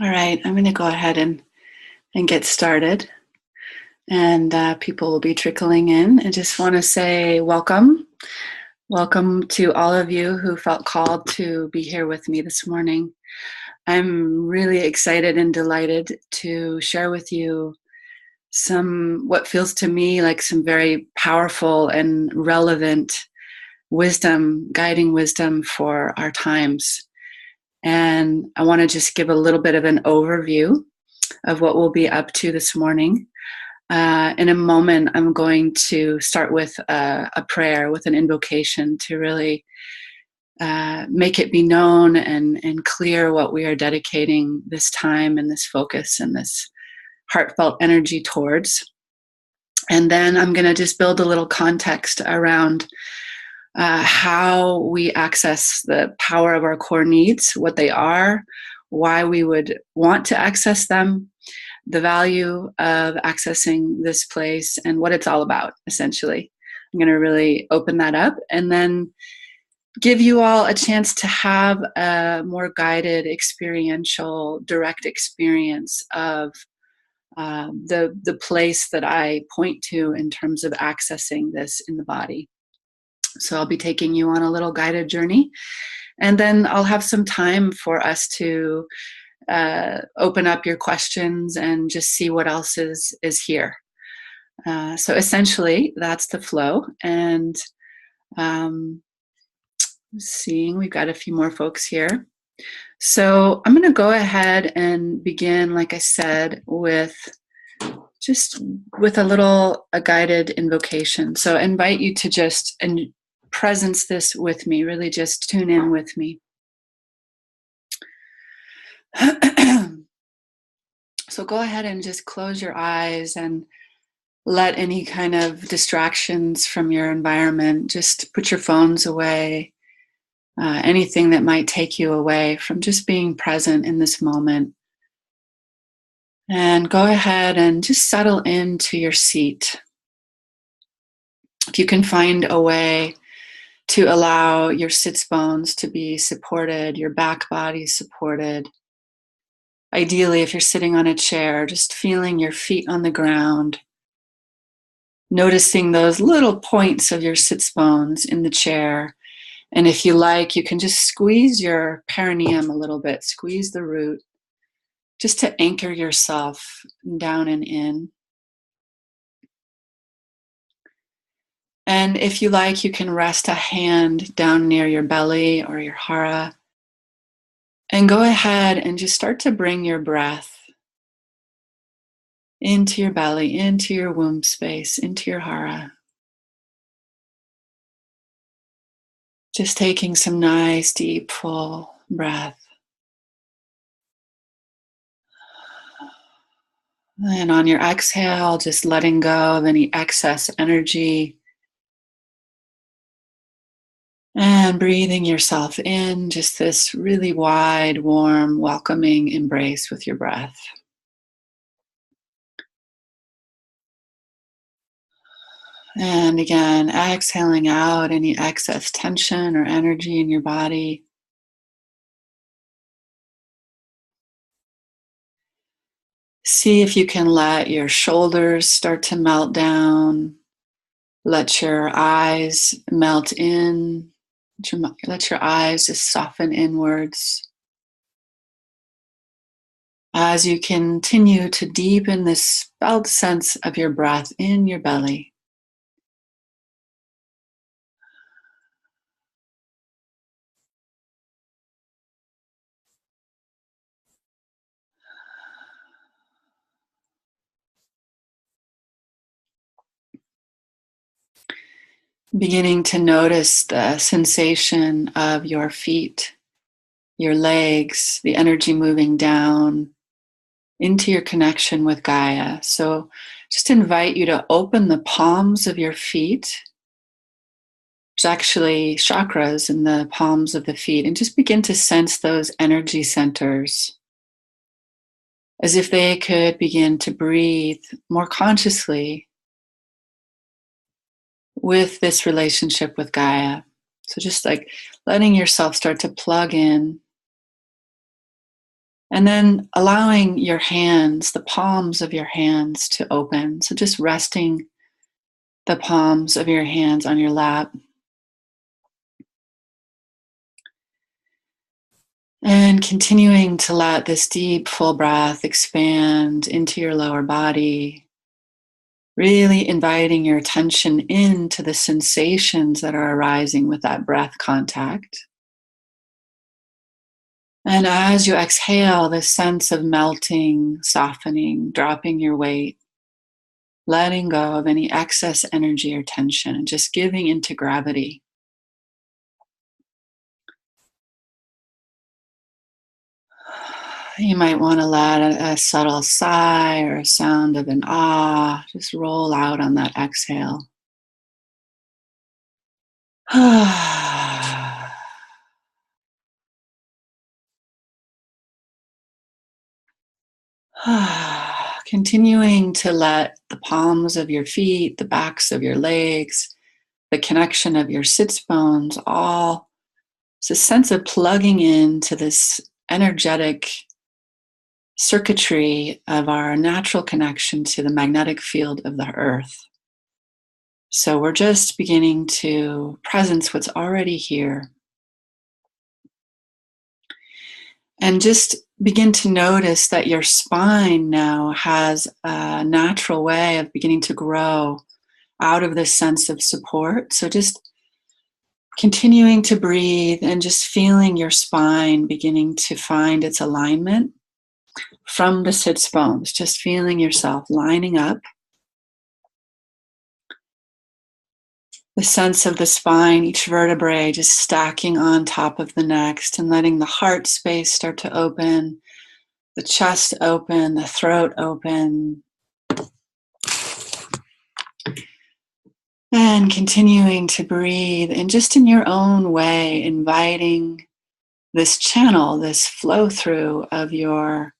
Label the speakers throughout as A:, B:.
A: All right, I'm going to go ahead and get started. And people will be trickling in. I just want to say welcome. Welcome to all of you who felt called to be here with me this morning. I'm really excited and delighted to share with you some, what feels to me like some very powerful and relevant wisdom, guiding wisdom for our times. And I want to just give a little bit of an overview of what we'll be up to this morning. In a moment, I'm going to start with a prayer, with an invocation to really make it be known and clear what we are dedicating this time and this focus and this heartfelt energy towards. And then I'm going to just build a little context around how we access the power of our core needs, what they are, why we would want to access them, the value of accessing this place, and what it's all about, essentially. I'm going to really open that up and then give you all a chance to have a more guided, experiential, direct experience of the place that I point to in terms of accessing this in the body. So I'll be taking you on a little guided journey, and then I'll have some time for us to open up your questions and just see what else is here. So essentially, that's the flow. And seeing we've got a few more folks here. So I'm going to go ahead and begin, like I said, with a guided invocation. So I invite you to just and presence this with me, really just tune in with me. So go ahead and just close your eyes and let any kind of distractions from your environment, just put your phones away, anything that might take you away from just being present in this moment. And go ahead and just settle into your seat. If you can find a way to allow your sits bones to be supported, your back body supported. Ideally, if you're sitting on a chair, just feeling your feet on the ground, noticing those little points of your sits bones in the chair. And if you like, you can just squeeze your perineum a little bit, squeeze the root, just to anchor yourself down and in. And if you like, you can rest a hand down near your belly or your hara. And go ahead and just start to bring your breath into your belly, into your womb space, into your hara. Just taking some nice, deep, full breath. And on your exhale, just letting go of any excess energy. And breathing yourself in, just this really wide, warm, welcoming embrace with your breath. And again, exhaling out any excess tension or energy in your body. See if you can let your shoulders start to melt down. Let your eyes melt in. Let your eyes just soften inwards. As you continue to deepen this felt sense of your breath in your belly. Beginning to notice the sensation of your feet, your legs, the energy moving down into your connection with Gaia. So just invite you to open the palms of your feet. There's actually chakras in the palms of the feet, and just begin to sense those energy centers as if they could begin to breathe more consciously with this relationship with Gaia. So just like letting yourself start to plug in And then allowing your hands, the palms of your hands, to open. So just resting the palms of your hands on your lap. And continuing to let this deep, full breath expand into your lower body, really inviting your attention into the sensations that are arising with that breath contact. And as you exhale, this sense of melting, softening, dropping your weight, letting go of any excess energy or tension, and just giving into gravity. You might want to let a subtle sigh or a sound of an ah just roll out on that exhale. Continuing to let the palms of your feet, the backs of your legs, the connection of your sits bones, all, it's a sense of plugging into this energetic circuitry of our natural connection to the magnetic field of the earth. So we're just beginning to presence what's already here. And just begin to notice that your spine now has a natural way of beginning to grow out of this sense of support. So just continuing to breathe and just feeling your spine beginning to find its alignment from the sits bones, just feeling yourself lining up. The sense of the spine, each vertebrae just stacking on top of the next, and letting the heart space start to open, the chest open, the throat open. And continuing to breathe, and just in your own way, inviting this channel, this flow through of your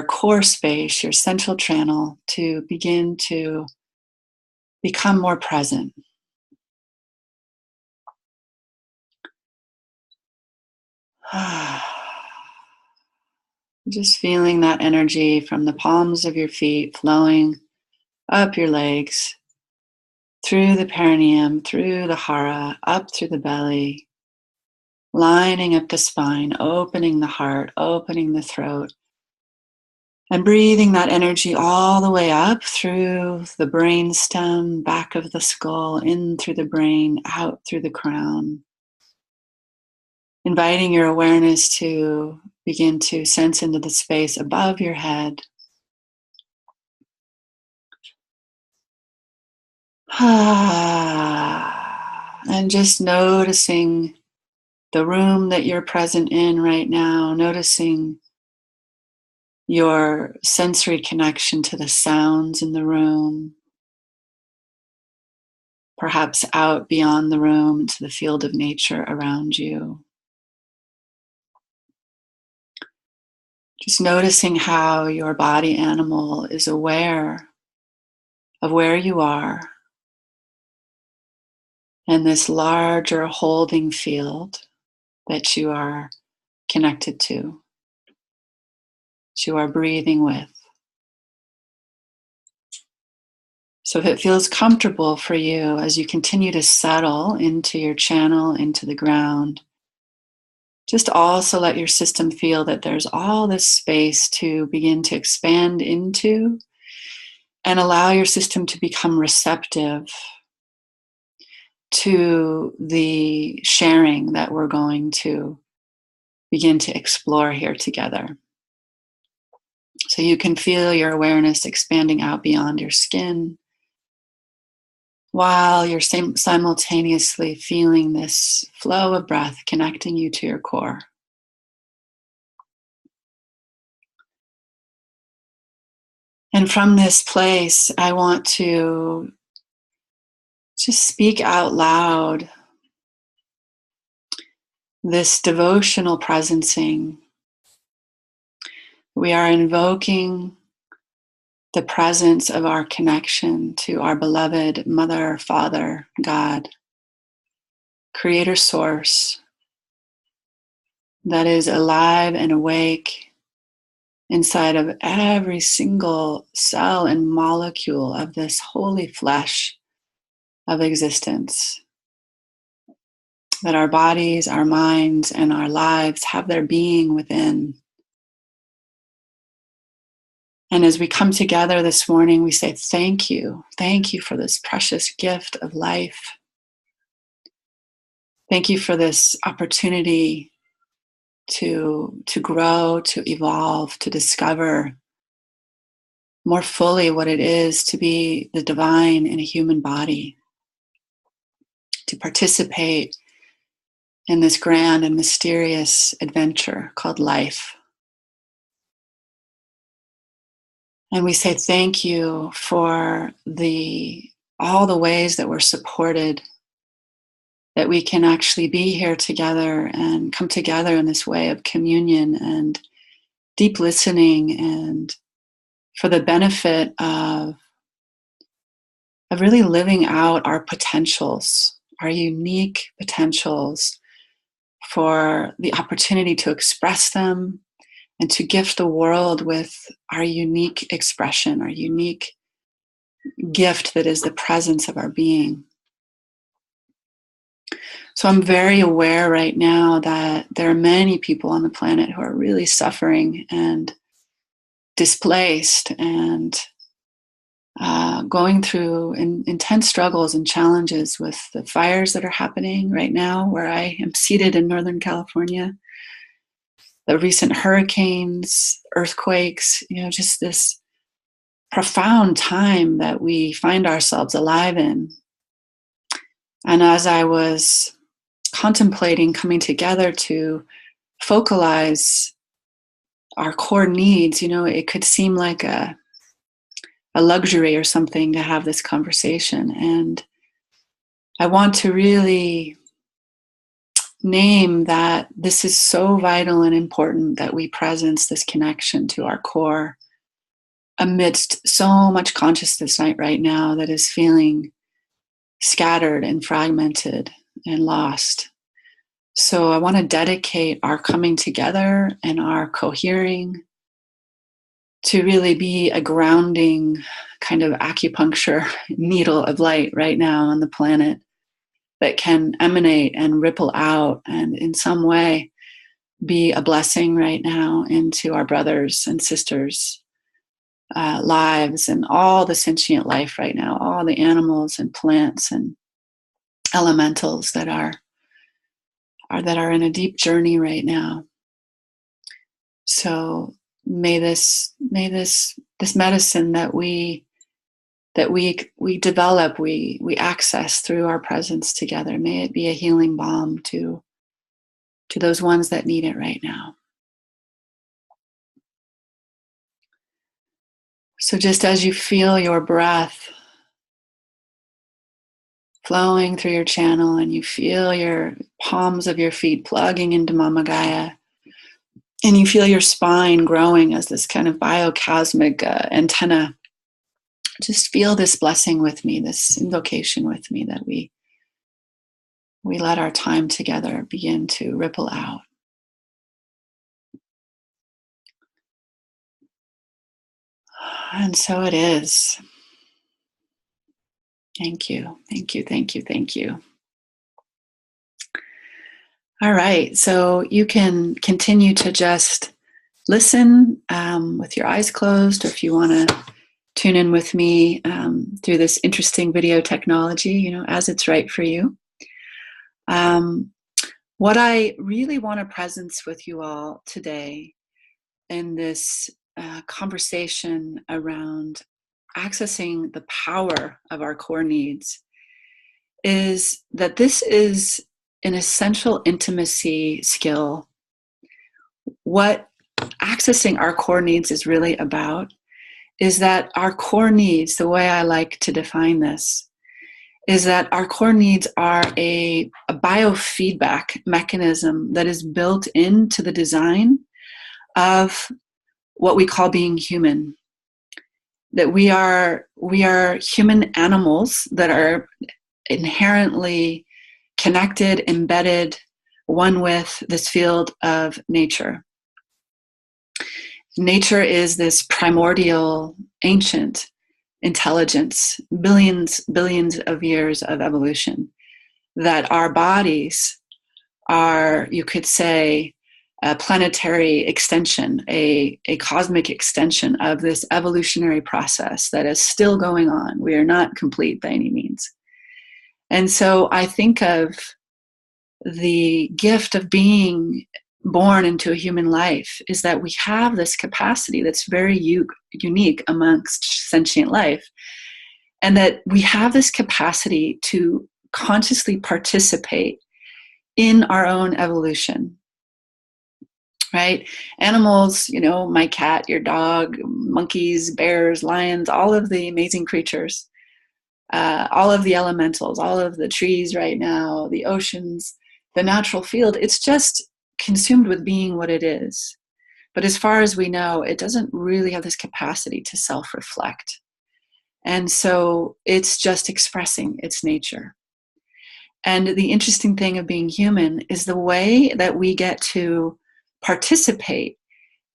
A: core space, your central channel, to begin to become more present. Just feeling that energy from the palms of your feet flowing up your legs, through the perineum, through the hara, up through the belly, lining up the spine, opening the heart, opening the throat, and breathing that energy all the way up through the brain stem, back of the skull, in through the brain, out through the crown. Inviting your awareness to begin to sense into the space above your head. And just noticing the room that you're present in right now, noticing your sensory connection to the sounds in the room, perhaps out beyond the room into the field of nature around you. Just noticing how your body animal is aware of where you are and this larger holding field that you are connected to, that you are breathing with. So if it feels comfortable for you as you continue to settle into your channel, into the ground, just also let your system feel that there's all this space to begin to expand into, and allow your system to become receptive to the sharing that we're going to begin to explore here together. So you can feel your awareness expanding out beyond your skin, while you're simultaneously feeling this flow of breath connecting you to your core. And from this place, I want to just speak out loud this devotional presencing. We are invoking the presence of our connection to our beloved Mother, Father, God, Creator Source, that is alive and awake inside of every single cell and molecule of this holy flesh of existence. That our bodies, our minds, and our lives have their being within. And as we come together this morning, we say, thank you. Thank you for this precious gift of life. Thank you for this opportunity to grow, to evolve, to discover more fully what it is to be the divine in a human body, to participate in this grand and mysterious adventure called life. And we say thank you for all the ways that we're supported, that we can actually be here together and come together in this way of communion and deep listening, and for the benefit of really living out our potentials, our unique potentials, for the opportunity to express them and to gift the world with our unique expression, our unique gift that is the presence of our being. So I'm very aware right now that there are many people on the planet who are really suffering and displaced and going through intense struggles and challenges with the fires that are happening right now, where I am seated in Northern California, the recent hurricanes, earthquakes, just this profound time that we find ourselves alive in. And as I was contemplating coming together to focalize our core needs, it could seem like a luxury or something to have this conversation. And I want to really name that this is so vital and important that we presence this connection to our core amidst so much consciousness right now that is feeling scattered and fragmented and lost. So I want to dedicate our coming together and our cohering to really be a grounding kind of acupuncture needle of light right now on the planet that can emanate and ripple out and in some way be a blessing right now into our brothers and sisters' lives and all the sentient life right now, all the animals and plants and elementals that are in a deep journey right now. So may this medicine that we develop, we access through our presence together, may it be a healing balm to those ones that need it right now. So just as you feel your breath flowing through your channel and you feel your palms of your feet plugging into Mama Gaia, and you feel your spine growing as this kind of biocosmic antenna, just feel this blessing with me, this invocation with me, that we let our time together begin to ripple out. And so it is. Thank you, thank you, thank you, thank you. All right, so you can continue to just listen with your eyes closed, or if you want to tune in with me through this interesting video technology, as it's right for you. What I really want to presence with you all today in this conversation around accessing the power of our core needs is that this is an essential intimacy skill. What accessing our core needs is really about is that our core needs, the way I like to define this, is that our core needs are a biofeedback mechanism that is built into the design of what we call being human. That we are human animals that are inherently connected, embedded, one with this field of nature. Nature is this primordial, ancient intelligence, billions of years of evolution, that our bodies are, you could say, a planetary extension, a cosmic extension of this evolutionary process that is still going on. We are not complete by any means. And so I think of the gift of being born into a human life is that we have this capacity that's very unique amongst sentient life, and that we have this capacity to consciously participate in our own evolution, right? Animals, my cat, your dog, monkeys, bears, lions, all of the amazing creatures, all of the elementals, all of the trees right now, the oceans, the natural field, it's just consumed with being what it is. But as far as we know, it doesn't really have this capacity to self-reflect. And so it's just expressing its nature. And the interesting thing of being human is the way that we get to participate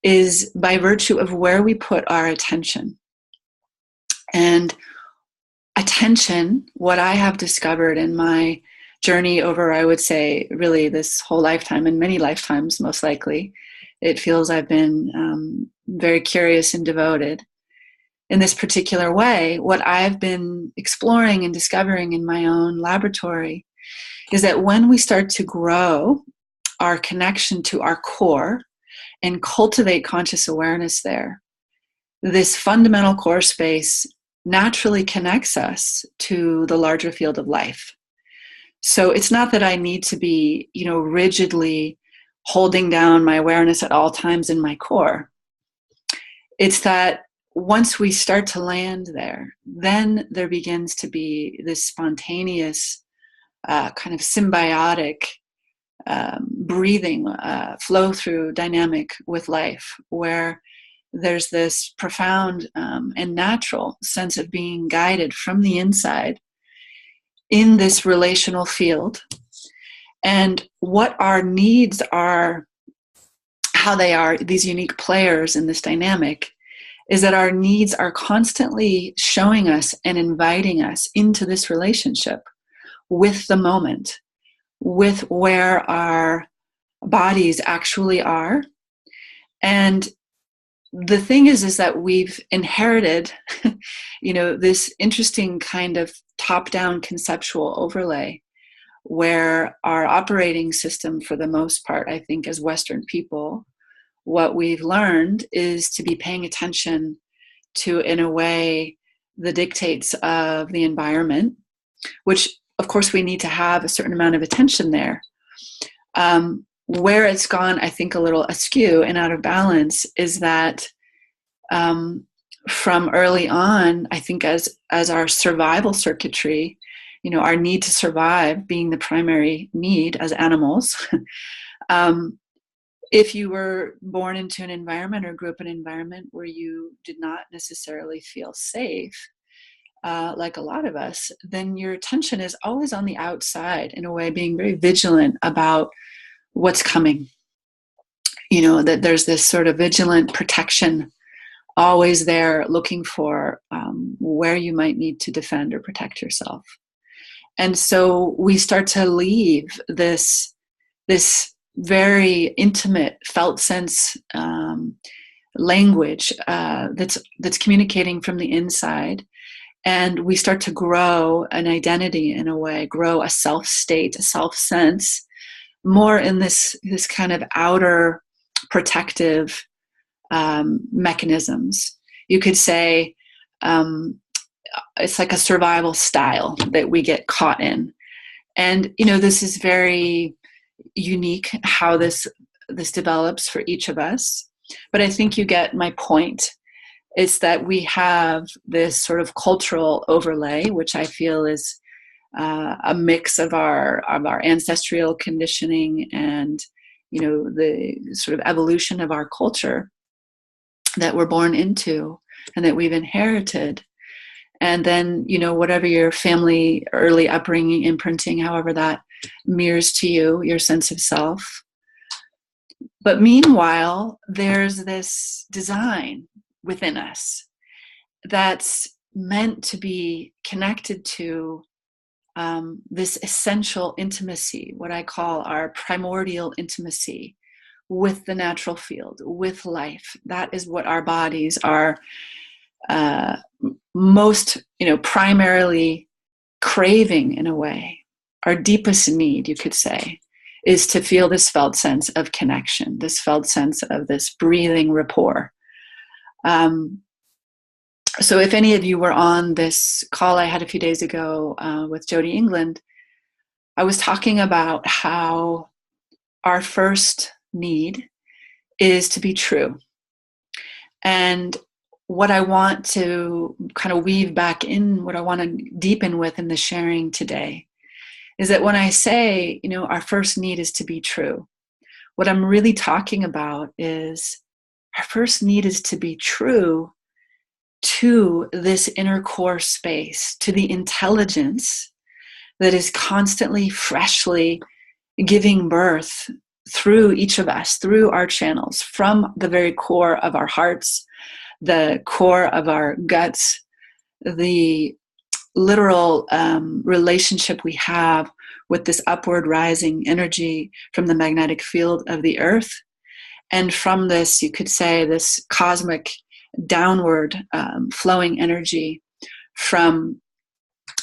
A: is by virtue of where we put our attention. And attention, what I have discovered in my journey over, I would say, really this whole lifetime, and many lifetimes most likely, it feels I've been very curious and devoted in this particular way. What I've been exploring and discovering in my own laboratory is that when we start to grow our connection to our core and cultivate conscious awareness there, this fundamental core space naturally connects us to the larger field of life. So it's not that I need to be, rigidly holding down my awareness at all times in my core. It's that once we start to land there, then there begins to be this spontaneous kind of symbiotic breathing, flow through dynamic with life, where there's this profound and natural sense of being guided from the inside in this relational field. And what our needs are, how they are these unique players in this dynamic, is that our needs are constantly showing us and inviting us into this relationship with the moment, with where our bodies actually are. And the thing is that we've inherited, this interesting kind of top-down conceptual overlay, where our operating system, for the most part, I think as Western people, what we've learned is to be paying attention to, in a way, the dictates of the environment, which of course we need to have a certain amount of attention there. Where it's gone, I think, a little askew and out of balance is that from early on, I think as our survival circuitry, our need to survive being the primary need as animals, if you were born into an environment or grew up in an environment where you did not necessarily feel safe, like a lot of us, then your attention is always on the outside, in a way, being very vigilant about what's coming. That there's this sort of vigilant protection always there, looking for where you might need to defend or protect yourself. And so we start to leave this very intimate felt sense language that's communicating from the inside, and we start to grow an identity, in a way, grow a self state, a self sense, more in this kind of outer protective mechanisms. You could say it's like a survival style that we get caught in. And, this is very unique how this develops for each of us. But I think you get my point. It's that we have this sort of cultural overlay, which I feel is a mix of our ancestral conditioning and, the sort of evolution of our culture that we're born into and that we've inherited. And then, whatever your family early upbringing, imprinting, however that mirrors to you, your sense of self, But meanwhile, there's this design within us that's meant to be connected to this essential intimacy, what I call our primordial intimacy with the natural field, with life. That is what our bodies are most, primarily craving in a way. Our deepest need, you could say, is to feel this felt sense of connection, this felt sense of this breathing rapport. So if any of you were on this call I had a few days ago with Jody England, I was talking about how our first need is to be true. And what I want to kind of weave back in, what I want to deepen with in the sharing today, is that when I say, our first need is to be true, what I'm really talking about is our first need is to be true to this inner core space, to the intelligence that is constantly, freshly giving birth through each of us, through our channels, from the very core of our hearts, the core of our guts, the literal relationship we have with this upward rising energy from the magnetic field of the earth. And from this, you could say, this cosmic downward flowing energy from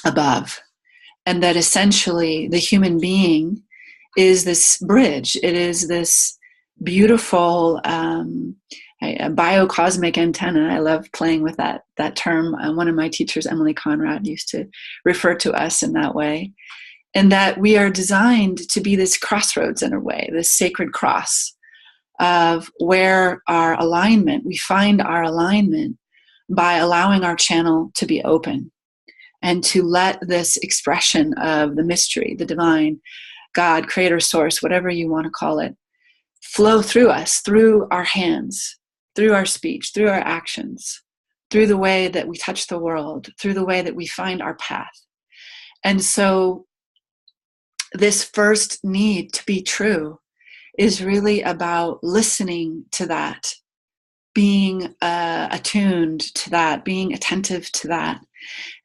A: above. And that essentially the human being is this bridge. It is this beautiful biocosmic antenna. I love playing with that term. One of my teachers, Emily Conrad, used to refer to us in that way. And that we are designed to be this crossroads in a way, this sacred cross of where our alignment, we find our alignment by allowing our channel to be open and to let this expression of the mystery, the divine, God, creator, source, whatever you want to call it, flow through us, through our hands, through our speech, through our actions, through the way that we touch the world, through the way that we find our path. And so this first need to be true is really about listening to that, being attuned to that, being attentive to that.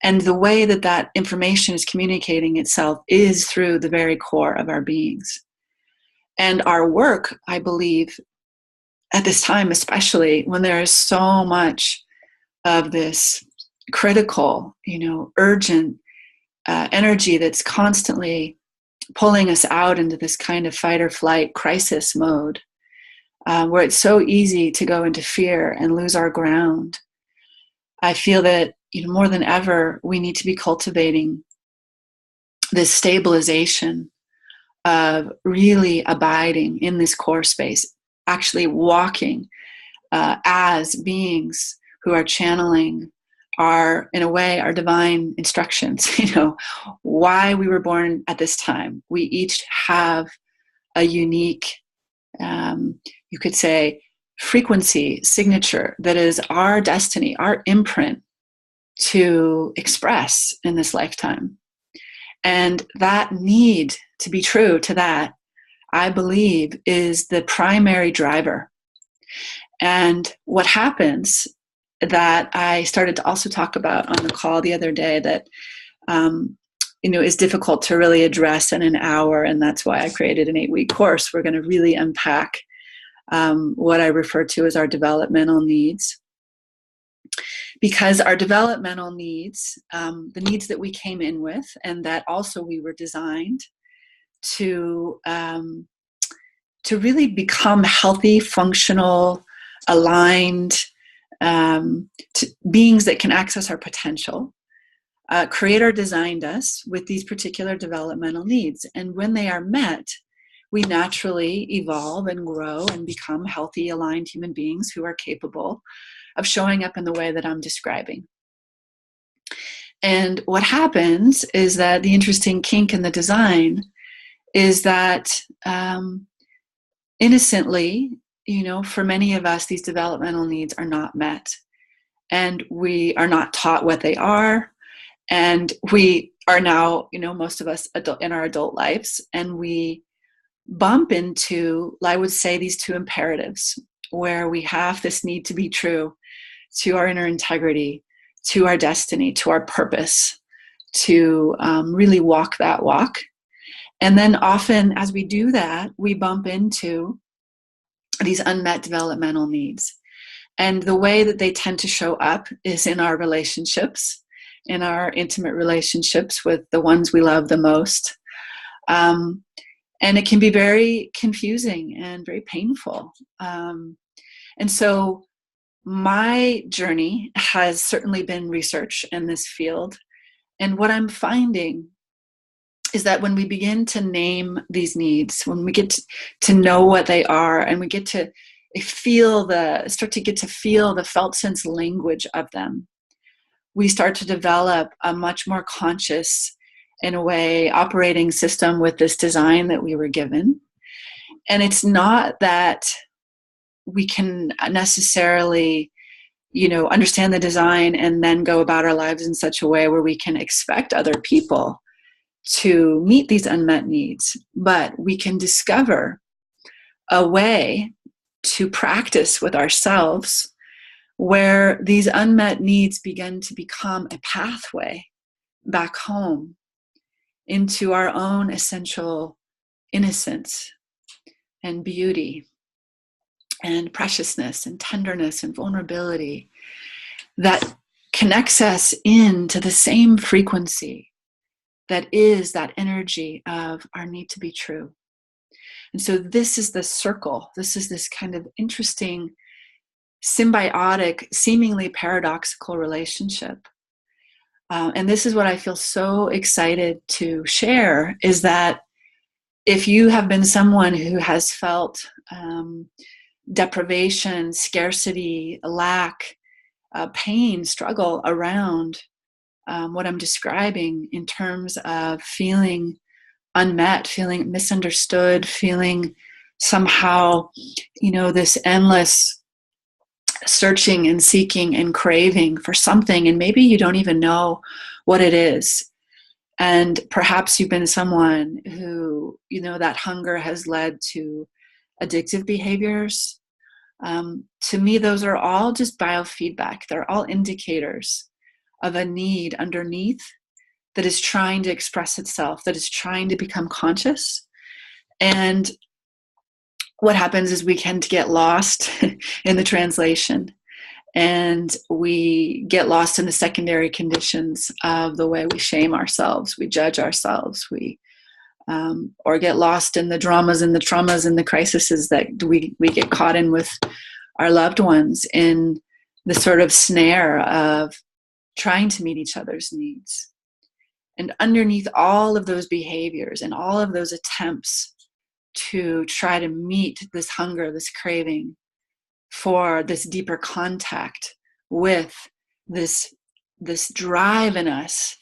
A: And the way that that information is communicating itself is through the very core of our beings. And our work, I believe, at this time, especially when there is so much of this critical, urgent energy that's constantly pulling us out into this kind of fight or flight crisis mode, where it's so easy to go into fear and lose our ground. I feel that more than ever, we need to be cultivating this stabilization of really abiding in this core space, actually walking as beings who are channeling in a way, our divine instructions, why we were born at this time. We each have a unique, you could say, frequency signature that is our destiny, our imprint to express in this lifetime. And that need to be true to that, I believe, is the primary driver. And what happens that I started to also talk about on the call the other day that, is difficult to really address in an hour. And that's why I created an 8-week course. We're going to really unpack what I refer to as our developmental needs. Because our developmental needs, the needs that we came in with, and that also we were designed to really become healthy, functional, aligned beings that can access our potential. Creator designed us with these particular developmental needs. And when they are met, we naturally evolve and grow and become healthy, aligned human beings who are capable of showing up in the way that I'm describing. And what happens is that the interesting kink in the design is that innocently, for many of us, these developmental needs are not met. And we are not taught what they are. And we are now, most of us in our adult lives, and we bump into, I would say, these two imperatives where we have this need to be true to our inner integrity, to our destiny, to our purpose, to really walk that walk. And then often as we do that, we bump into these unmet developmental needs. And the way that they tend to show up is in our relationships, in our intimate relationships with the ones we love the most. And it can be very confusing and very painful. And so my journey has certainly been research in this field. And what I'm finding is that when we begin to name these needs, when we get to know what they are, and we get to start to get to feel the felt sense language of them, we start to develop a much more conscious, in a way, operating system with this design that we were given. And it's not that we can necessarily, understand the design and then go about our lives in such a way where we can expect other people to meet these unmet needs, but we can discover a way to practice with ourselves where these unmet needs begin to become a pathway back home into our own essential innocence and beauty and preciousness and tenderness and vulnerability that connects us into the same frequency that is that energy of our need to be true. And so this is the circle. This is this kind of interesting, symbiotic, seemingly paradoxical relationship. And this is what I feel so excited to share, is that if you have been someone who has felt deprivation, scarcity, lack, pain, struggle around what I'm describing in terms of feeling unmet, feeling misunderstood, feeling somehow, this endless searching and seeking and craving for something, and maybe you don't even know what it is. And perhaps you've been someone who, that hunger has led to addictive behaviors. To me, those are all just biofeedback. They're all indicators of a need underneath that is trying to express itself, that is trying to become conscious. And what happens is we tend to get lost in the translation, and we get lost in the secondary conditions of the way we shame ourselves, we judge ourselves, or get lost in the dramas and the traumas and the crises that we get caught in with our loved ones, in the sort of snare of trying to meet each other's needs. And underneath all of those behaviors and all of those attempts to try to meet this hunger, this craving for this deeper contact with this drive in us,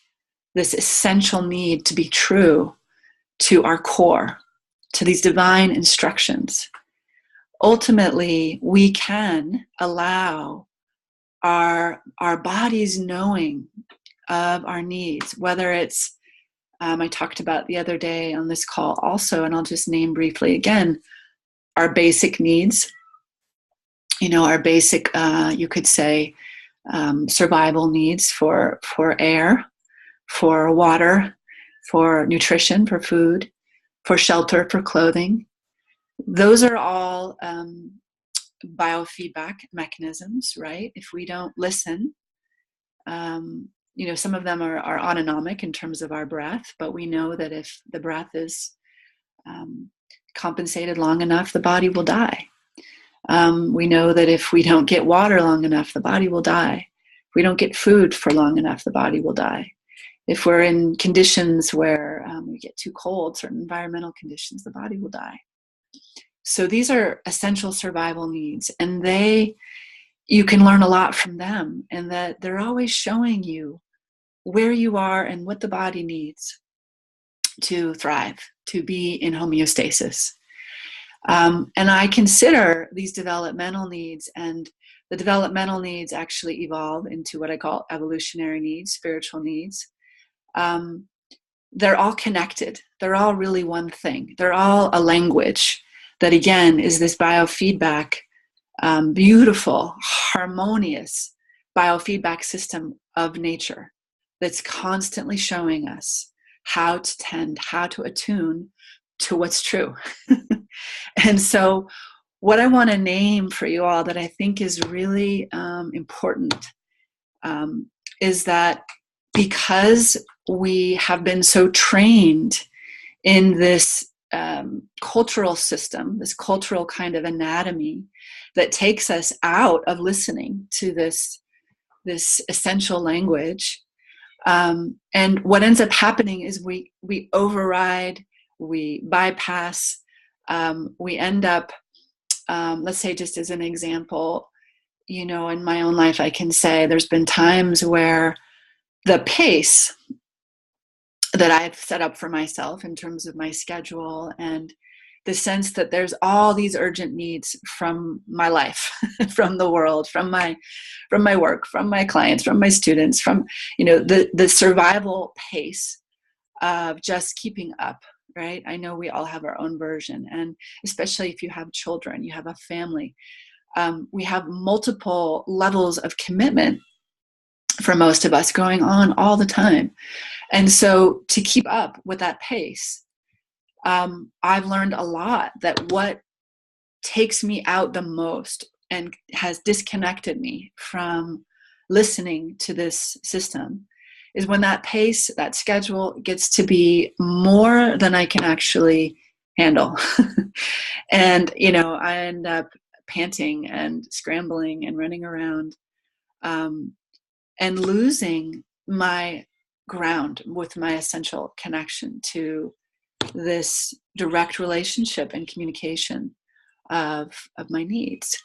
A: this essential need to be true to our core, to these divine instructions, ultimately we can allow our bodies knowing of our needs, whether it's, I talked about the other day on this call also, and I'll just name briefly again, our basic needs, our basic, you could say, survival needs for air, for water, for nutrition, for food, for shelter, for clothing. Those are all biofeedback mechanisms, right? If we don't listen, some of them are autonomic in terms of our breath, but we know that if the breath is compensated long enough, the body will die. We know that if we don't get water long enough, the body will die. If we don't get food for long enough, the body will die. If we're in conditions where we get too cold, certain environmental conditions, the body will die. So these are essential survival needs, and you can learn a lot from them, and that they're always showing you where you are and what the body needs to thrive, to be in homeostasis. And I consider these developmental needs, and the developmental needs actually evolve into what I call evolutionary needs, spiritual needs. they're all connected. They're all really one thing. They're all a language that, again, is this biofeedback, beautiful, harmonious biofeedback system of nature that's constantly showing us how to tend, how to attune to what's true. And so, what I want to name for you all that I think is really important is that because we have been so trained in this cultural system, this cultural kind of anatomy that takes us out of listening to this essential language. And what ends up happening is we override, we bypass, we end up, let's say, just as an example, in my own life, I can say there's been times where the pace that I've set up for myself in terms of my schedule and the sense that there's all these urgent needs from my life, from the world, from my work, from my clients, from my students, from, the survival pace of just keeping up, right? I know we all have our own version. And especially if you have children, you have a family, we have multiple levels of commitment for most of us going on all the time. And so to keep up with that pace, I've learned a lot that what takes me out the most and has disconnected me from listening to this system is when that pace, that schedule gets to be more than I can actually handle. And, I end up panting and scrambling and running around, and losing my ground with my essential connection to this direct relationship and communication of my needs.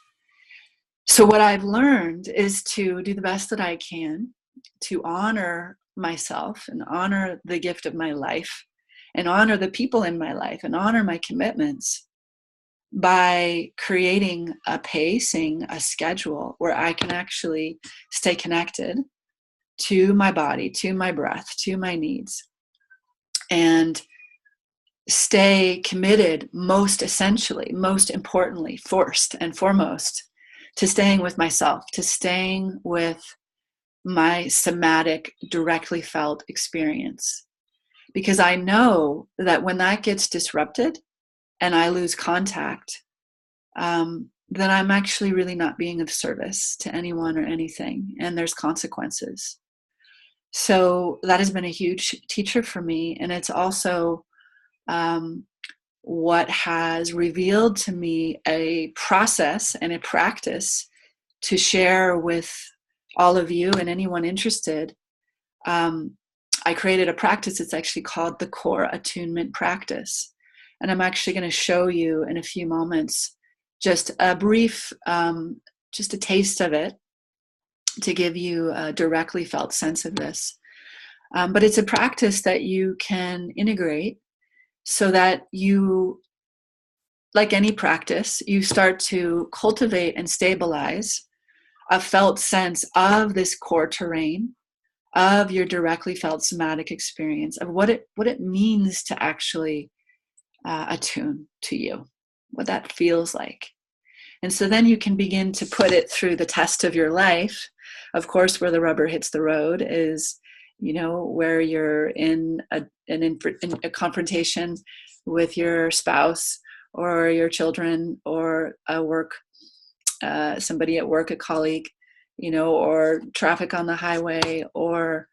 A: So what I've learned is to do the best that I can to honor myself and honor the gift of my life and honor the people in my life and honor my commitments by creating a pacing, a schedule where I can actually stay connected to my body, to my breath, to my needs, and stay committed most essentially, most importantly, first and foremost, to staying with myself, to staying with my somatic, directly felt experience. Because I know that when that gets disrupted and I lose contact, then I'm actually really not being of service to anyone or anything, and there's consequences. So that has been a huge teacher for me, and it's also what has revealed to me a process and a practice to share with all of you and anyone interested. I created a practice. It's actually called the Core Attunement Practice. And I'm actually going to show you in a few moments just a brief, just a taste of it to give you a directly felt sense of this. But it's a practice that you can integrate so that you, like any practice, you start to cultivate and stabilize a felt sense of this core terrain, of your directly felt somatic experience, of what it means to actually attune to you, what that feels like. And so then you can begin to put it through the test of your life. Of course, where the rubber hits the road is, where you're in a confrontation with your spouse or your children or somebody at work, a colleague, or traffic on the highway, or,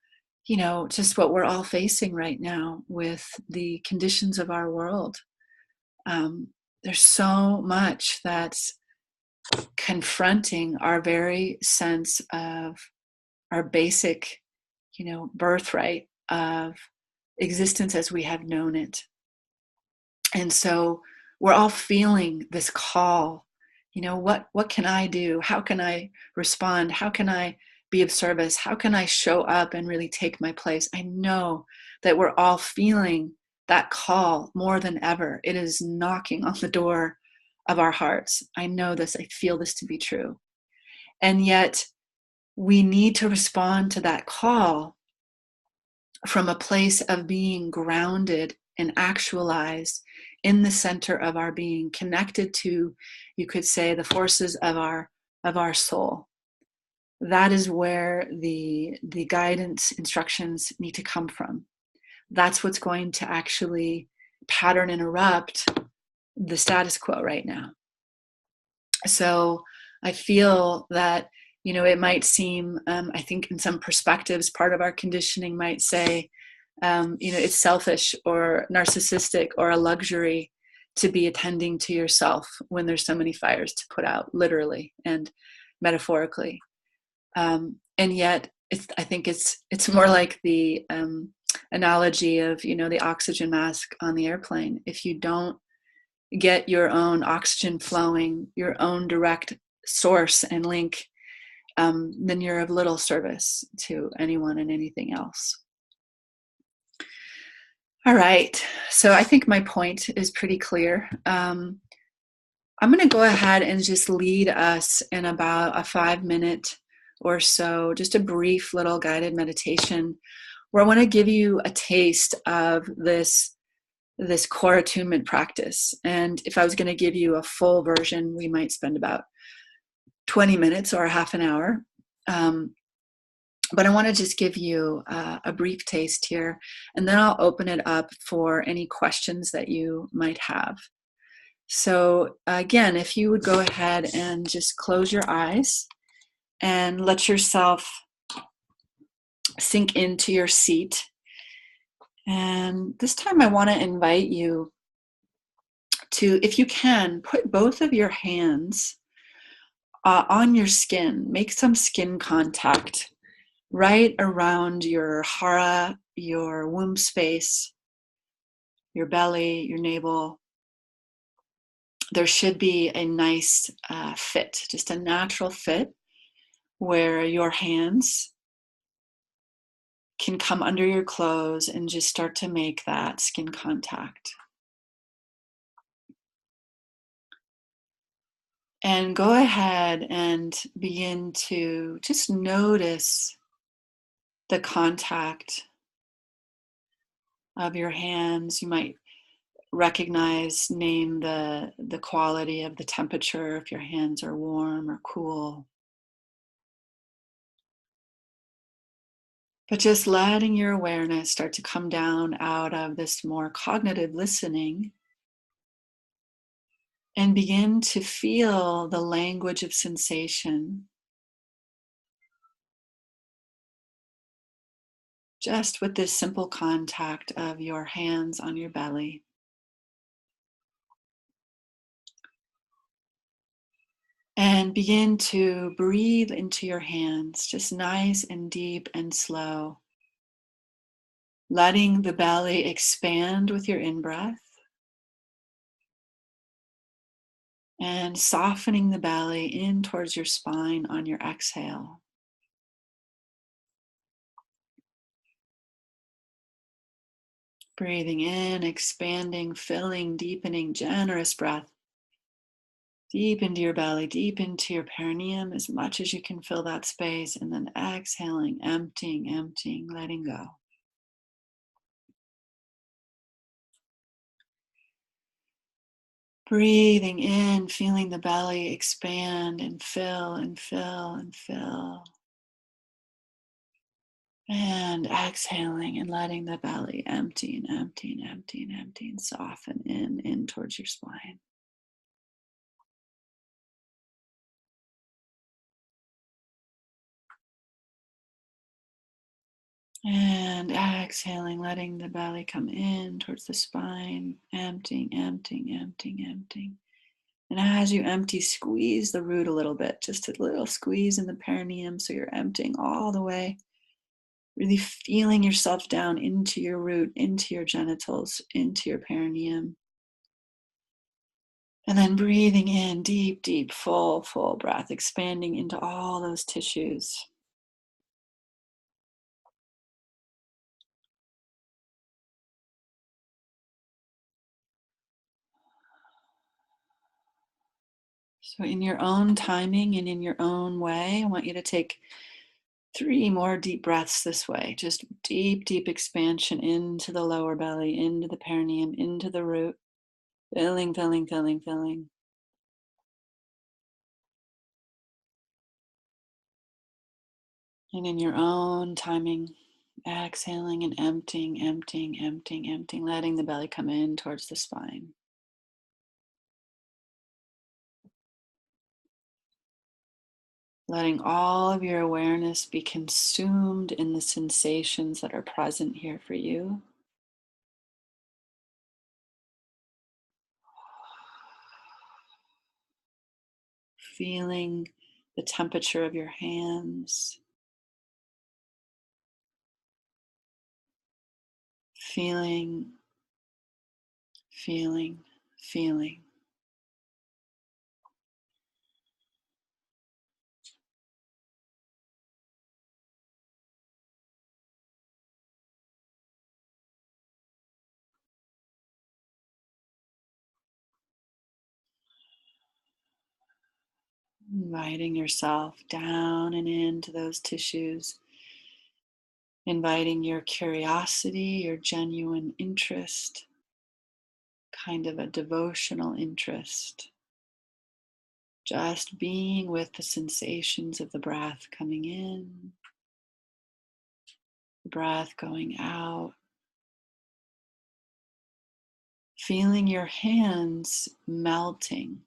A: just what we're all facing right now with the conditions of our world. There's so much that's confronting our very sense of our basic, birthright of existence as we have known it. And so we're all feeling this call, what can I do? How can I respond? How can I be of service? How can I show up and really take my place? I know that we're all feeling that call more than ever. It is knocking on the door of our hearts. I know this. I feel this to be true. And yet we need to respond to that call from a place of being grounded and actualized in the center of our being, connected to, you could say, the forces of our soul. That is where the guidance instructions need to come from. That's what's going to actually pattern interrupt the status quo right now. So I feel that, it might seem, I think in some perspectives, part of our conditioning might say, it's selfish or narcissistic or a luxury to be attending to yourself when there's so many fires to put out, literally and metaphorically. And yet, I think it's more like the analogy of, the oxygen mask on the airplane. If you don't get your own oxygen flowing, your own direct source and link, then you're of little service to anyone and anything else. All right, so I think my point is pretty clear. I'm going to go ahead and just lead us in about a 5-minute or so, just a brief little guided meditation where I want to give you a taste of this core attunement practice. And if I was going to give you a full version, we might spend about 20 minutes or a half an hour. But I want to just give you a brief taste here, and then I'll open it up for any questions that you might have. So again, if you would go ahead and just close your eyes and let yourself sink into your seat. And this time I want to invite you to, if you can, put both of your hands on your skin. Make some skin contact right around your hara, your womb space, your belly, your navel. There should be a nice fit, just a natural fit where your hands can come under your clothes and just start to make that skin contact. And go ahead and begin to just notice the contact of your hands. You might recognize, name the quality of the temperature, if your hands are warm or cool. But just letting your awareness start to come down out of this more cognitive listening and begin to feel the language of sensation just with this simple contact of your hands on your belly. And begin to breathe into your hands, just nice and deep and slow. Letting the belly expand with your in-breath. And softening the belly in towards your spine on your exhale. Breathing in, expanding, filling, deepening, generous breath. Deep into your belly, deep into your perineum, as much as you can fill that space, and then exhaling, emptying, emptying, letting go. Breathing in, feeling the belly expand and fill and fill and fill. And exhaling and letting the belly empty and empty and empty and empty and soften in towards your spine. And exhaling, letting the belly come in towards the spine, emptying, emptying, emptying, emptying. And as you empty, squeeze the root a little bit, just a little squeeze in the perineum so you're emptying all the way. Really feeling yourself down into your root, into your genitals, into your perineum. And then breathing in, deep, deep, full, full breath, expanding into all those tissues. So in your own timing and in your own way, I want you to take 3 more deep breaths this way. Just deep, deep expansion into the lower belly, into the perineum, into the root. Filling, filling, filling, filling. And in your own timing, exhaling and emptying, emptying, emptying, emptying, letting the belly come in towards the spine. Letting all of your awareness be consumed in the sensations that are present here for you. Feeling the temperature of your hands. Feeling, feeling, feeling. Inviting yourself down and into those tissues. Inviting your curiosity, your genuine interest, kind of a devotional interest. Just being with the sensations of the breath coming in, the breath going out. Feeling your hands melting,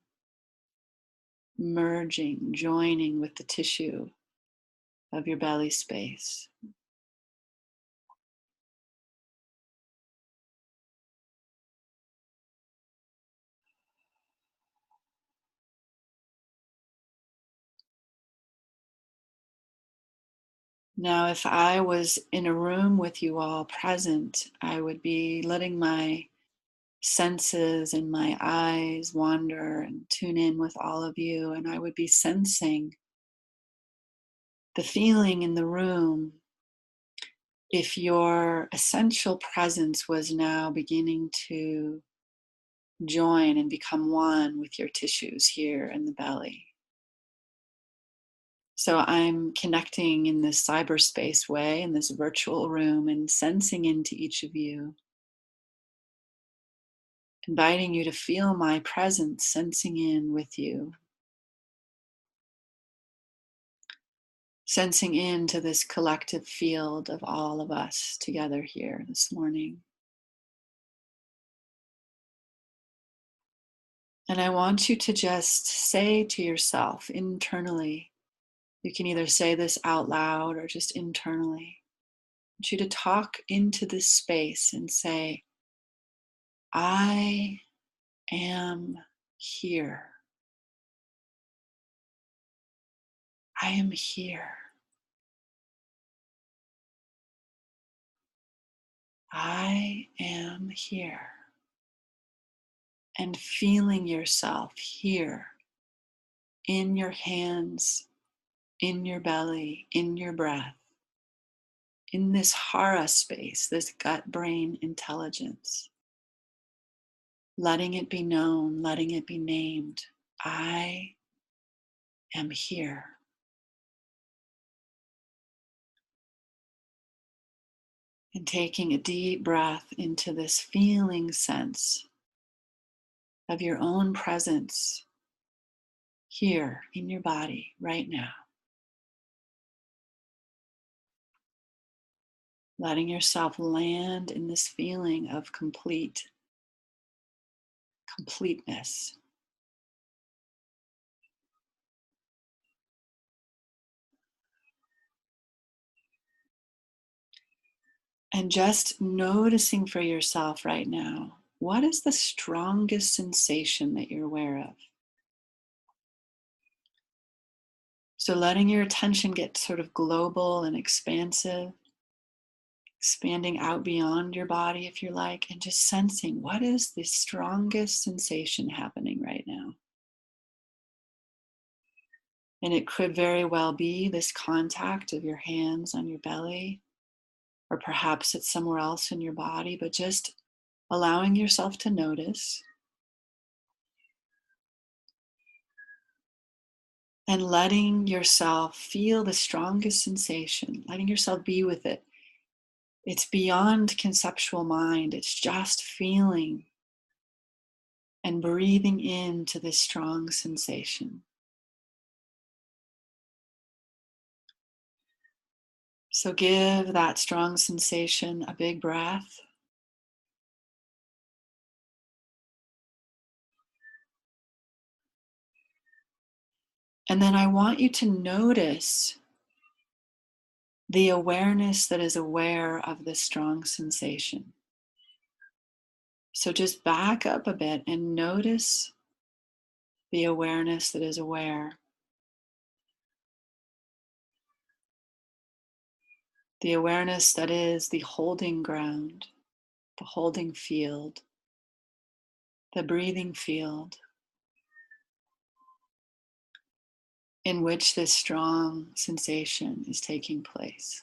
A: merging, joining with the tissue of your belly space. Now, if I was in a room with you all present, I would be letting my senses and my eyes wander and tune in with all of you, and I would be sensing the feeling in the room if your essential presence was now beginning to join and become one with your tissues here in the belly. So I'm connecting in this cyberspace way, in this virtual room, and sensing into each of you, inviting you to feel my presence, sensing in with you, sensing into this collective field of all of us together here this morning. And I want you to just say to yourself internally, you can either say this out loud or just internally. I want you to talk into this space and say, I am here. I am here. I am here. And feeling yourself here in your hands, in your belly, in your breath, in this hara space, this gut brain intelligence. Letting it be known, letting it be named. I am here. And taking a deep breath into this feeling sense of your own presence here in your body right now. Letting yourself land in this feeling of completeness. And just noticing for yourself right now, what is the strongest sensation that you're aware of? So letting your attention get sort of global and expansive, expanding out beyond your body if you like, and just sensing what is the strongest sensation happening right now. And it could very well be this contact of your hands on your belly, or perhaps it's somewhere else in your body, but just allowing yourself to notice and letting yourself feel the strongest sensation, letting yourself be with it. It's beyond conceptual mind, it's just feeling and breathing into this strong sensation. So give that strong sensation a big breath. And then I want you to notice the awareness that is aware of this strong sensation. So just back up a bit and notice the awareness that is aware. The awareness that is the holding ground, the holding field, the breathing field in which this strong sensation is taking place.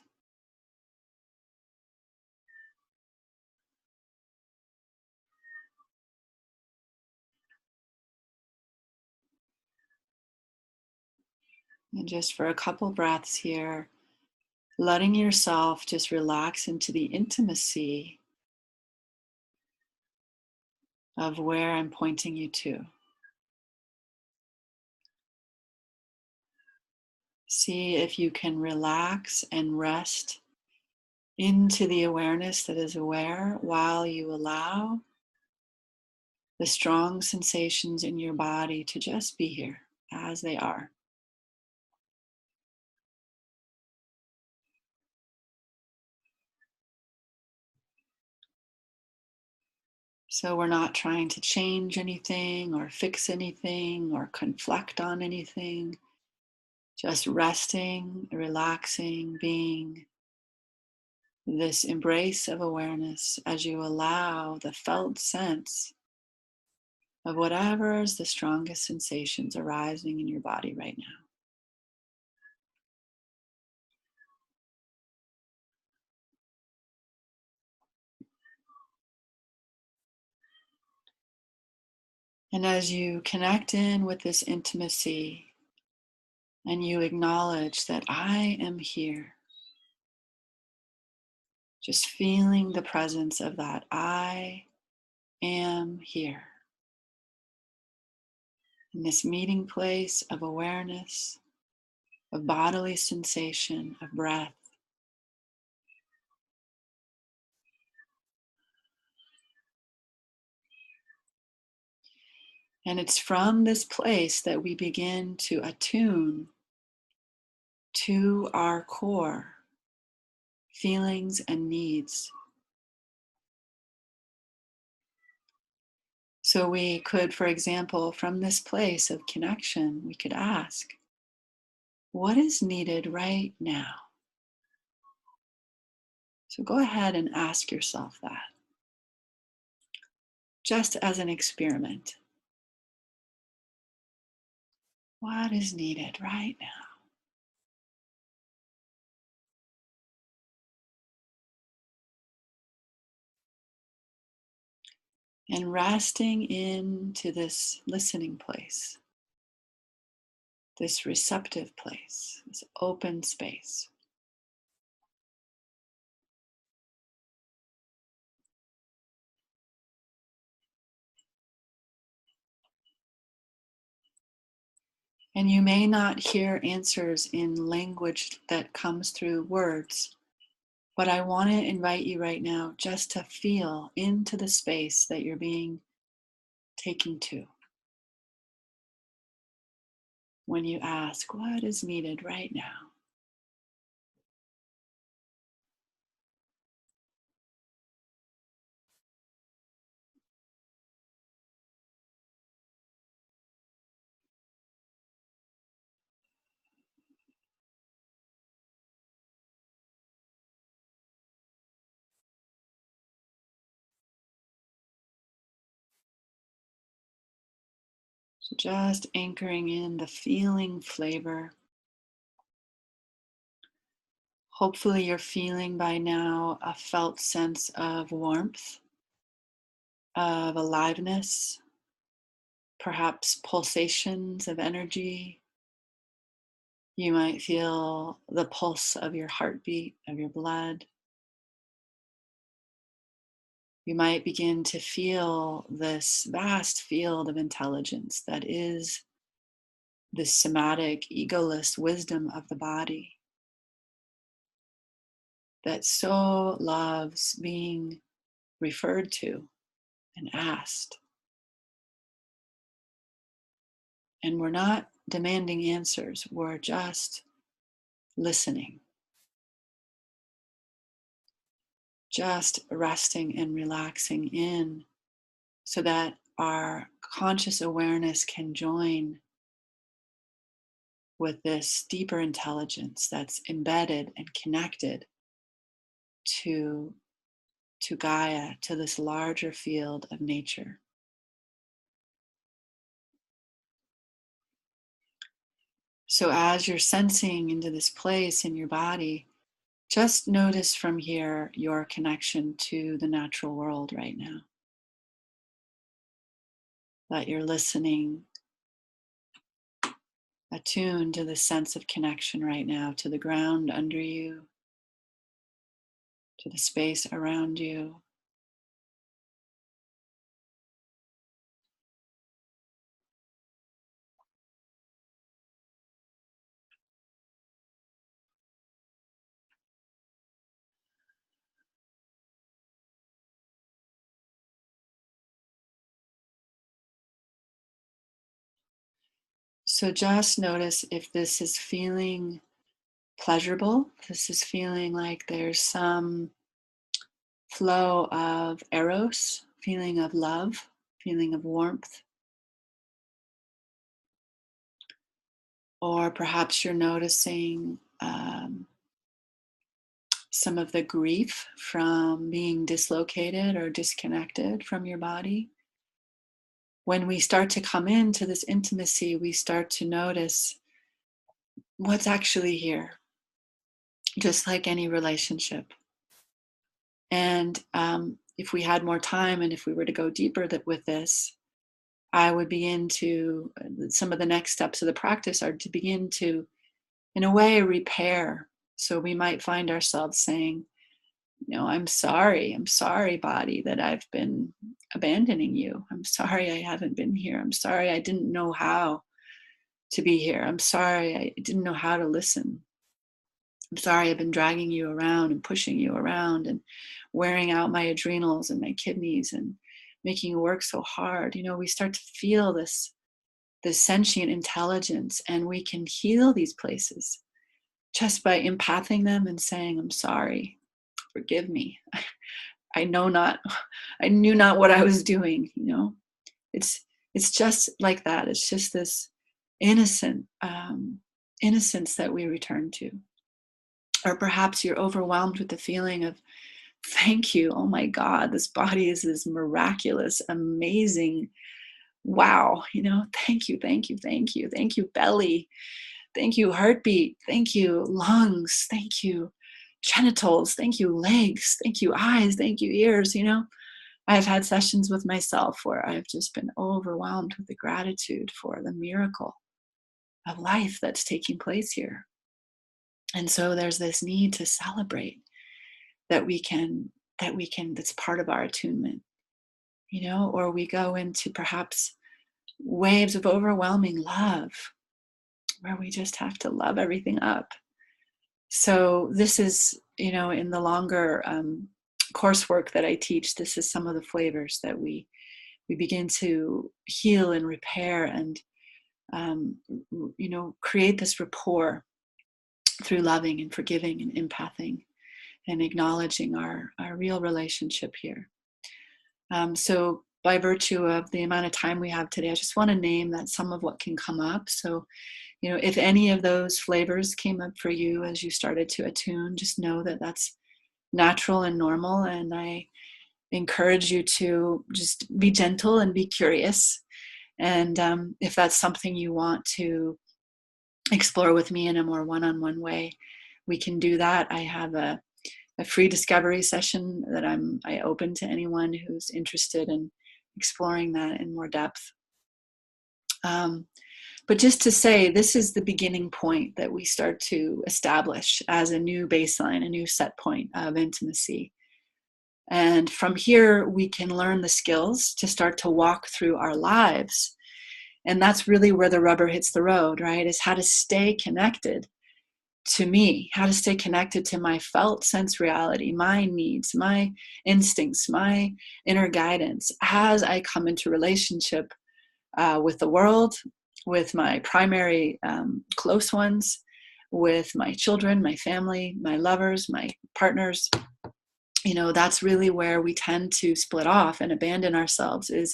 A: And just for a couple breaths here, letting yourself just relax into the intimacy of where I'm pointing you to. See if you can relax and rest into the awareness that is aware while you allow the strong sensations in your body to just be here as they are. So we're not trying to change anything or fix anything or conflict on anything. Just resting, relaxing, being this embrace of awareness as you allow the felt sense of whatever is the strongest sensations arising in your body right now. And as you connect in with this intimacy and you acknowledge that I am here, just feeling the presence of that I am here in this meeting place of awareness, of bodily sensation, of breath. And it's from this place that we begin to attune to our core feelings and needs. So we could, for example, from this place of connection, we could ask, what is needed right now? So go ahead and ask yourself that, just as an experiment. What is needed right now? And resting into this listening place, this receptive place, this open space. And you may not hear answers in language that comes through words, but I want to invite you right now just to feel into the space that you're being taken to when you ask, what is needed right now? So just anchoring in the feeling flavor. Hopefully you're feeling by now a felt sense of warmth, of aliveness, perhaps pulsations of energy, You might feel the pulse of your heartbeat, of your blood. You might begin to feel this vast field of intelligence that is this somatic, egoless wisdom of the body that so loves being referred to and asked. And we're not demanding answers, we're just listening, just resting and relaxing in so that our conscious awareness can join with this deeper intelligence that's embedded and connected to, to Gaia, to this larger field of nature. So as you're sensing into this place in your body, just notice from here your connection to the natural world right now. That you're listening, attuned to the sense of connection right now, to the ground under you, to the space around you. So just notice if this is feeling pleasurable, this is feeling like there's some flow of eros, feeling of love, feeling of warmth. Or perhaps you're noticing some of the grief from being dislocated or disconnected from your body. When we start to come into this intimacy, we start to notice what's actually here, just like any relationship. And if we had more time and if we were to go deeper with this, I would begin to, some of the next steps of the practice are to begin to, in a way, repair. So we might find ourselves saying, I'm sorry, body, that I've been abandoning you. I'm sorry I haven't been here. I'm sorry I didn't know how to be here. I'm sorry I didn't know how to listen. I'm sorry I've been dragging you around and pushing you around and wearing out my adrenals and my kidneys and making you work so hard. We start to feel this sentient intelligence, and we can heal these places just by empathing them and saying, I'm sorry, forgive me. I knew not what I was doing. It's just like that. It's just this innocence that we return to. Or perhaps you're overwhelmed with the feeling of, thank you. Oh my God, this body is this miraculous, amazing. Wow. Thank you, thank you, thank you. Thank you, belly. Thank you, heartbeat. Thank you, lungs. Thank you, genitals. Thank you, legs. Thank you, eyes. Thank you, ears. I've had sessions with myself where I've just been overwhelmed with the gratitude for the miracle of life that's taking place here. And so there's this need to celebrate that's part of our attunement, or we go into perhaps waves of overwhelming love where we just have to love everything up. So this is, in the longer coursework that I teach, this is some of the flavors that we begin to heal and repair and, create this rapport through loving and forgiving and empathing and acknowledging our real relationship here. So by virtue of the amount of time we have today, I just want to name that some of what can come up. So, if any of those flavors came up for you as you started to attune, just know that that's natural and normal. And I encourage you to just be gentle and be curious. And if that's something you want to explore with me in a more one-on-one way, we can do that. I have a free discovery session that I open to anyone who's interested in exploring that in more depth. But just to say, this is the beginning point that we start to establish as a new baseline, a new set point of intimacy. And from here, we can learn the skills to start to walk through our lives. And that's really where the rubber hits the road, right? Is how to stay connected to me, how to stay connected to my felt sense reality, my needs, my instincts, my inner guidance as I come into relationship with the world, with my primary close ones, with my children, my family, my lovers, my partners. That's really where we tend to split off and abandon ourselves, is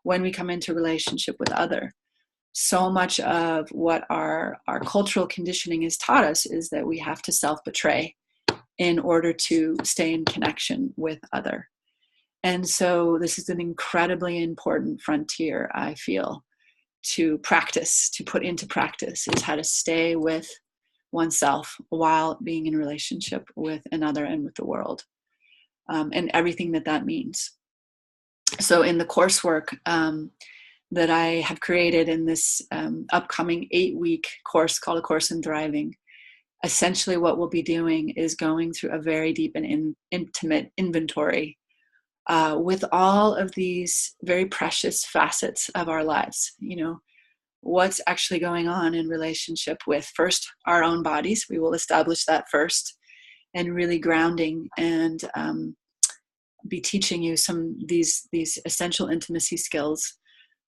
A: when we come into relationship with other. So much of what our cultural conditioning has taught us is that we have to self-betray in order to stay in connection with other. And so this is an incredibly important frontier, I feel, to practice, to put into practice, is how to stay with oneself while being in relationship with another and with the world, and everything that means. So in the coursework that I have created in this upcoming 8-week course called A Course in Thriving, essentially what we'll be doing is going through a very deep and intimate inventory with all of these very precious facets of our lives. What's actually going on in relationship with, first, our own bodies. We will establish that first, and really grounding and be teaching you these essential intimacy skills,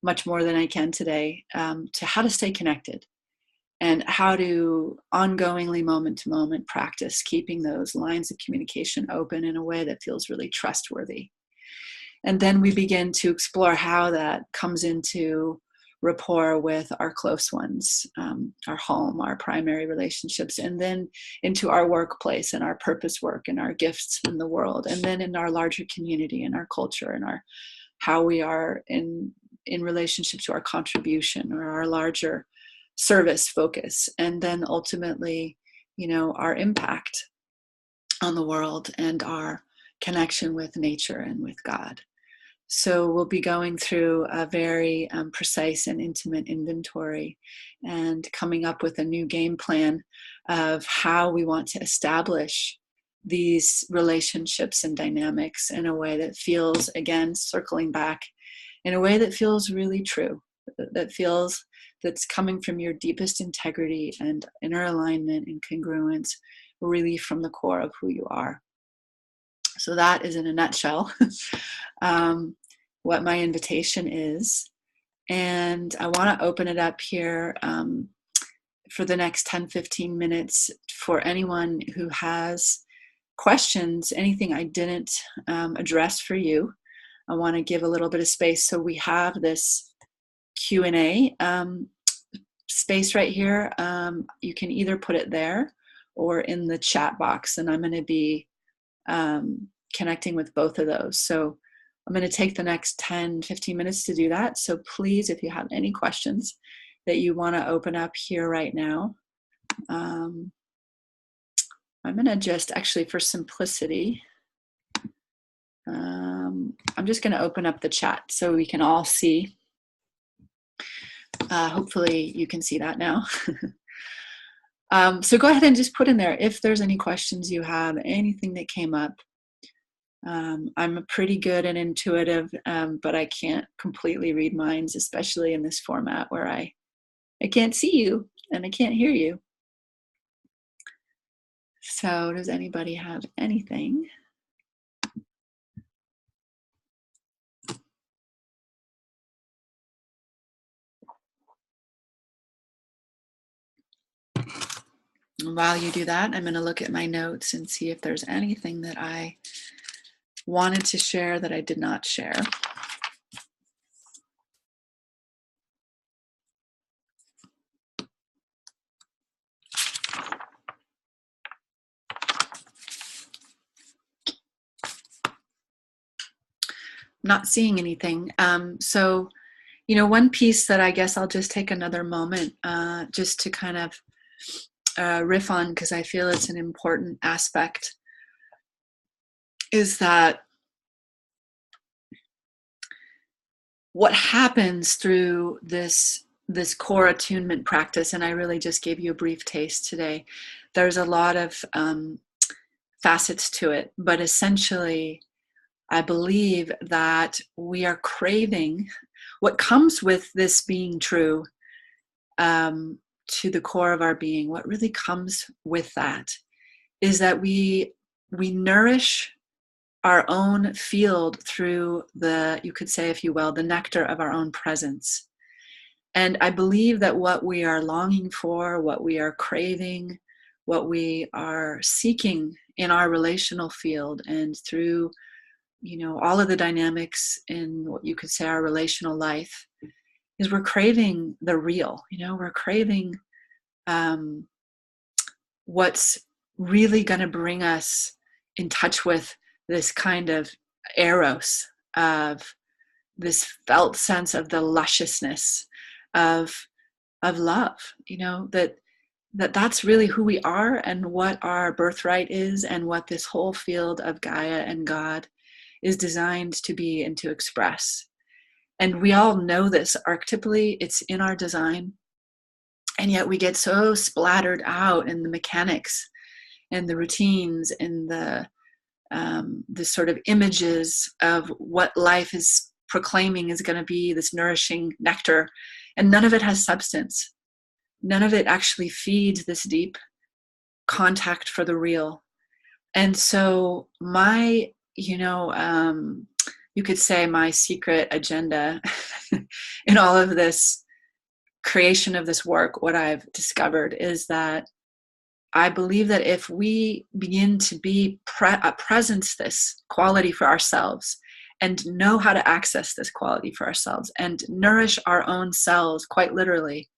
A: much more than I can today, to how to stay connected and how to ongoingly, moment to moment, practice keeping those lines of communication open in a way that feels really trustworthy. And then we begin to explore how that comes into rapport with our close ones, our home, our primary relationships, and then into our workplace and our purpose work and our gifts in the world, and then in our larger community and our culture and how we are in relationship to our contribution or our larger service focus, and then ultimately, our impact on the world and our connection with nature and with God. So we'll be going through a very precise and intimate inventory and coming up with a new game plan of how we want to establish these relationships and dynamics in a way that feels, again, circling back, in a way that feels really true, that's coming from your deepest integrity and inner alignment and congruence, really from the core of who you are. So that is, in a nutshell, what my invitation is. And I want to open it up here for the next 10-15 minutes for anyone who has questions, anything I didn't address for you. I want to give a little bit of space. So we have this Q&A space right here. You can either put it there or in the chat box, and I'm going to be connecting with both of those. So I'm going to take the next 10-15 minutes to do that. So please, if you have any questions that you want to open up here right now, I'm going to just, actually, for simplicity, I'm just going to open up the chat so we can all see. Hopefully you can see that now. So go ahead and just put in there if there's any questions you have, anything that came up. I'm pretty good and intuitive, but I can't completely read minds, especially in this format where I can't see you and I can't hear you. So does anybody have anything? While you do that, I'm going to look at my notes and see if there's anything that I wanted to share that I did not share. Not seeing anything. So, one piece that I guess I'll just take another moment just to kind of riff on, because I feel it's an important aspect, is that what happens through this this core attunement practice, and I really just gave you a brief taste today. There's a lot of facets to it, but essentially, I believe that we are craving what comes with this being true to the core of our being. What really comes with that is that we nourish our own field through the, you could say, if you will, the nectar of our own presence. And I believe that what we are longing for, what we are craving, what we are seeking in our relational field and through, all of the dynamics in what you could say our relational life, is we're craving the real. We're craving what's really going to bring us in touch with this kind of eros, of this felt sense of the lusciousness of love, that's really who we are and what our birthright is and what this whole field of Gaia and God is designed to be and to express. And we all know this archetypally, it's in our design. And yet we get so splattered out in the mechanics and the routines and the sort of images of what life is proclaiming is going to be this nourishing nectar. And none of it has substance. None of it actually feeds this deep contact for the real. And so my, you could say my secret agenda in all of this creation of this work, what I've discovered is that I believe that if we begin to be presence this quality for ourselves and know how to access this quality for ourselves and nourish our own selves quite literally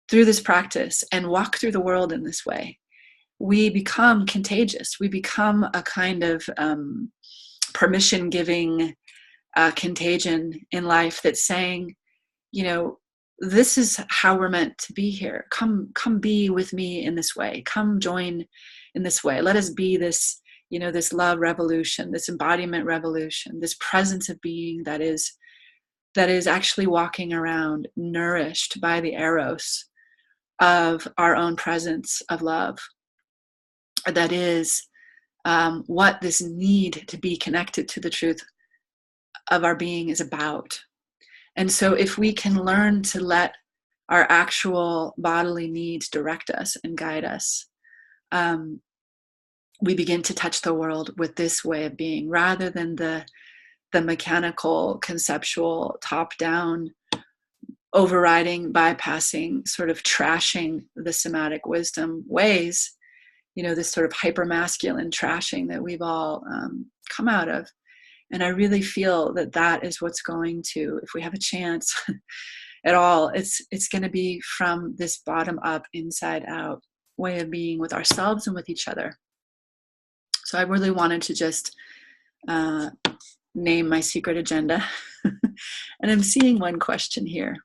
A: through this practice and walk through the world in this way, we become contagious. We become a kind of permission-giving contagion in life that's saying, this is how we're meant to be here. Come be with me in this way. Come join in this way. Let us be this, this love revolution, this embodiment revolution, this presence of being that is actually walking around nourished by the eros of our own presence of love. That is what this need to be connected to the truth of our being is about. And so if we can learn to let our actual bodily needs direct us and guide us, we begin to touch the world with this way of being rather than the mechanical, conceptual, top-down, overriding, bypassing, sort of trashing the somatic wisdom ways, this sort of hyper-masculine trashing that we've all come out of. And I really feel that that is what's going to, if we have a chance at all, it's going to be from this bottom up, inside out way of being with ourselves and with each other. So I really wanted to just name my secret agenda. And I'm seeing one question here.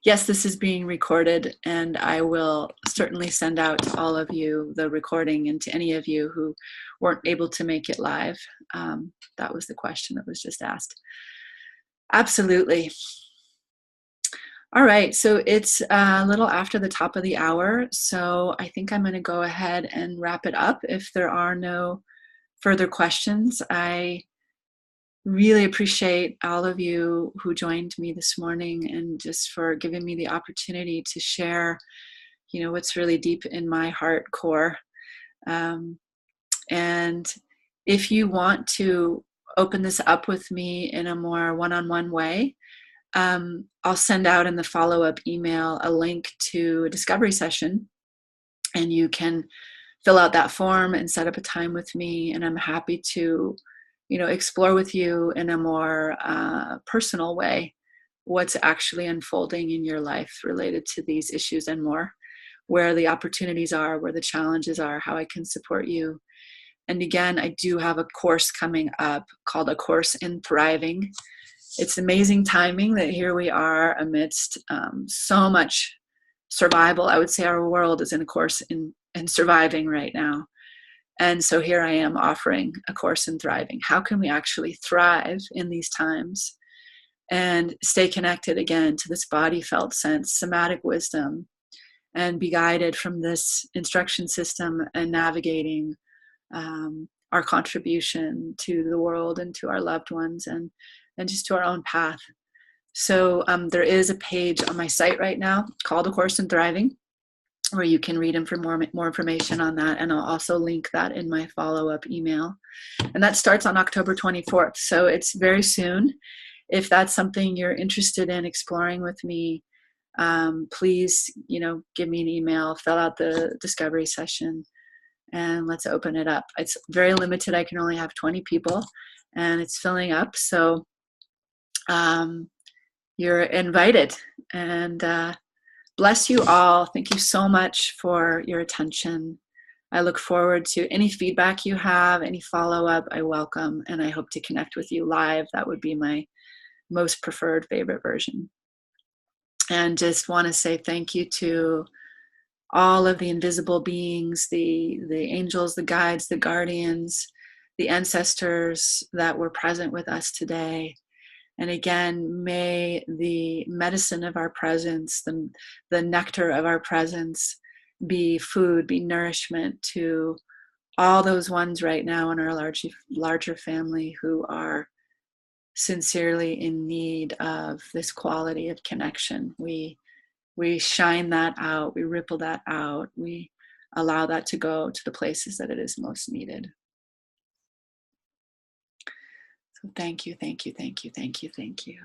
A: Yes, this is being recorded, and I will certainly send out to all of you the recording and to any of you who weren't able to make it live. That was the question that was just asked. Absolutely. All right, so it's a little after the top of the hour, so I think I'm going to go ahead and wrap it up if there are no further questions. I really appreciate all of you who joined me this morning and just for giving me the opportunity to share, what's really deep in my heart core. And if you want to open this up with me in a more one-on-one way, I'll send out in the follow-up email a link to a discovery session, and you can fill out that form and set up a time with me, and I'm happy to explore with you in a more personal way what's actually unfolding in your life related to these issues and more, where the opportunities are, where the challenges are, how I can support you. And again, I do have a course coming up called A Course in Thriving. It's amazing timing that here we are amidst so much survival. I would say our world is in a course in surviving right now. And so here I am offering A Course in Thriving. How can we actually thrive in these times and stay connected again to this body felt sense, somatic wisdom, and be guided from this instruction system and navigating our contribution to the world and to our loved ones, and just to our own path. So there is a page on my site right now called A Course in Thriving, where you can read more information on that. And I'll also link that in my follow-up email. And that starts on October 24th. So it's very soon. If that's something you're interested in exploring with me, please, give me an email, fill out the discovery session, and let's open it up. It's very limited. I can only have 20 people, and it's filling up. So you're invited. And bless you all. Thank you so much for your attention. I look forward to any feedback you have, any follow-up, I welcome, and I hope to connect with you live. That would be my most preferred favorite version. And just want to say thank you to all of the invisible beings, the angels, the guides, the guardians, the ancestors that were present with us today. And again, may the medicine of our presence, the nectar of our presence, be food, be nourishment to all those ones right now in our larger family who are sincerely in need of this quality of connection. We shine that out, we ripple that out, we allow that to go to the places that it is most needed. So thank you, thank you, thank you, thank you, thank you.